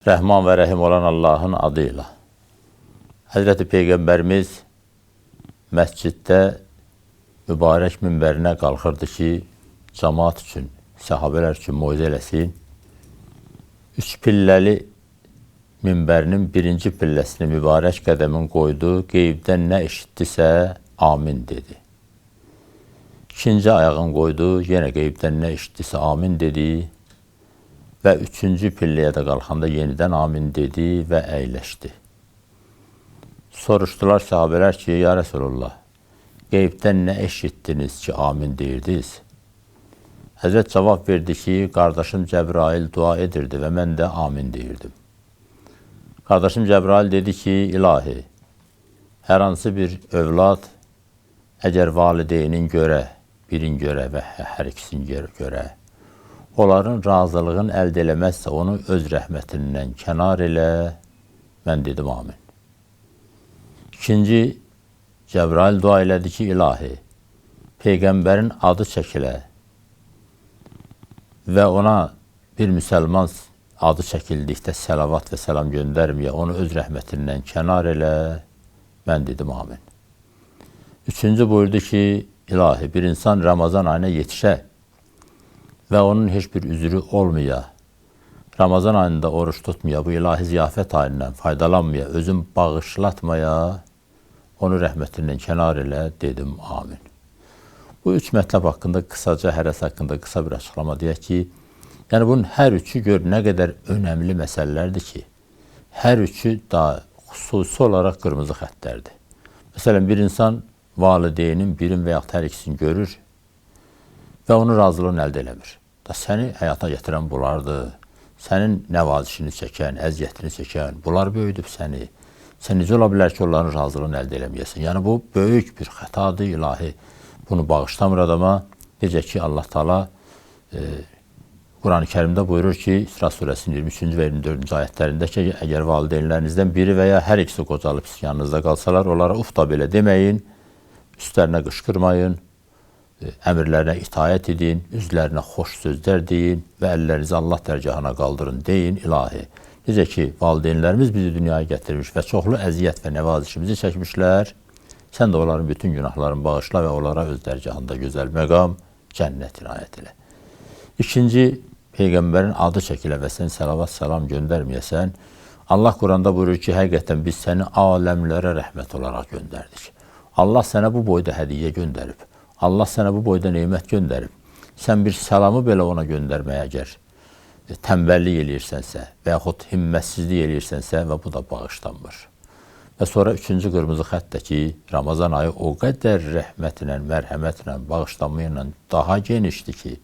Rəhman və Rəhim olan Allahın adıyla. Həzrəti Peyğəmbərimiz məsciddə mübarək minbərinə qalxırdı ki, cəmaat üçün, səhabələr üçün moizə eləsin. 3 pilləli minbərinin birinci pilləsini mübarək qədəmin qoydu, qeybdən nə eşitdisə amin dedi. İkinci ayağını qoydu, yenə qeybdən nə eşitdisə amin dedi. Və 3-cü pilləyə də qalxanda yenidən amin dedi və əyləşdi. Soruşdular sahabələr ki, ya Resulullah, qeybdən nə eşitdiniz ki, amin deyirdiniz? Həzrət cavab verdi ki, qardaşım Cəbrail dua edirdi və mən də amin deyirdim. Qardaşım Cəbrail dedi ki, ilahi, hər hansı bir övlad, əgər valideynin görə, birin görə və hər ikisini görə, onların razılığını əldə eləməzsə, onu öz rəhmətindən kənar elə, mən dedim amin. İkinci, Cəbrail dua elədi ki, ilahi, Peyğəmbərin adı çəkilə və ona bir müsəlman adı çəkildikdə səlavat və səlam göndərməyə, onu öz rəhmətindən kənar elə, mən dedim amin. Üçüncü buyurdu ki, ilahi, bir insan Ramazan ayına yetişə və onun heç bir üzrü olmaya, Ramazan ayında oruç tutmaya, bu ilahi ziyafət ayından faydalanmaya, özün bağışlatmaya, onu rəhmətindən kənar elə, dedim amin. Bu 3 mətləb haqqında qısaca, hərəsi haqqında qısa bir açıqlama deyək ki, yəni bunun hər üçü gör nə qədər önəmli məsələlərdir ki, hər üçü da xüsusi olaraq qırmızı xəttlərdir. Məsələn, bir insan valideynin birin və yaxud hər ikisini görür və onun razılığını əldə eləmir. Da səni həyata gətirən bunlardır. Sənin nəvazişini çəkən, əziyyətini çəkən, bunlar böyüdüb səni. Sən necə ola bilər ki, onların razılığını əldə eləməyəsən? Yəni, bu böyük bir xətadır, ilahi. Bunu bağışlamır adama. Necə ki, Allah Teala Quran-ı Kərimdə buyurur ki, İsra surəsinin 23-cü və 24-cü ayətlərində ki, əgər valideynlərinizdən biri və ya hər ikisi qocalıb yanınızda qalsalar, onlara uf da belə deməyin, üstlərinə qışqırmayın, əmirlərinə itaət edin, üzlərinə xoş sözlər deyin və əllərinizi Allah dərgahına qaldırın deyin, ilahi. Necə ki, valideynlərimiz bizi dünyaya gətirmiş və çoxlu əziyyət və nəvazişimizi çəkmişlər, sən də onların bütün günahlarını bağışla və onlara öz dərgahında gözəl məqam, cənnət inayət elə. İkinci, Peyğəmbərin adı çəkilə və sən səlavat salam göndərməyəsən, Allah Quranda buyurur ki, həqiqətən biz səni aləmlərə rəhmət olaraq göndərdik. Allah sənə bu boyda hədiyyə göndərib. Allah sənə bu boyda neymət göndərib. Sən bir səlamı belə ona göndərməyə əgər tənbəllik eləyirsənsə və yaxud himmətsizlik eləyirsənsə və bu da bağışlanmır. Və sonra 3-cü qırmızı xətt də ki, Ramazan ayı o qədər rəhmətlə, mərhəmətlə, bağışlanmayla daha genişdir ki,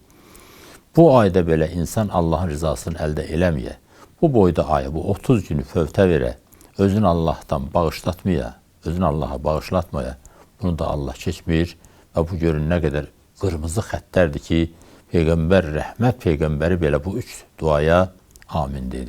bu ayda belə insan Allahın rızasını əldə eləməyə, bu boyda ayı, bu 30 günü fövtə verə, özünü Allahdan bağışlatmaya, özünü Allaha bağışlatmaya, bunu da Allah keçmir və bu görün nə qədər qırmızı xəttlərdir ki, Peyğəmbər, rəhmət Peyğəmbəri belə bu 3 duaya amin dedi.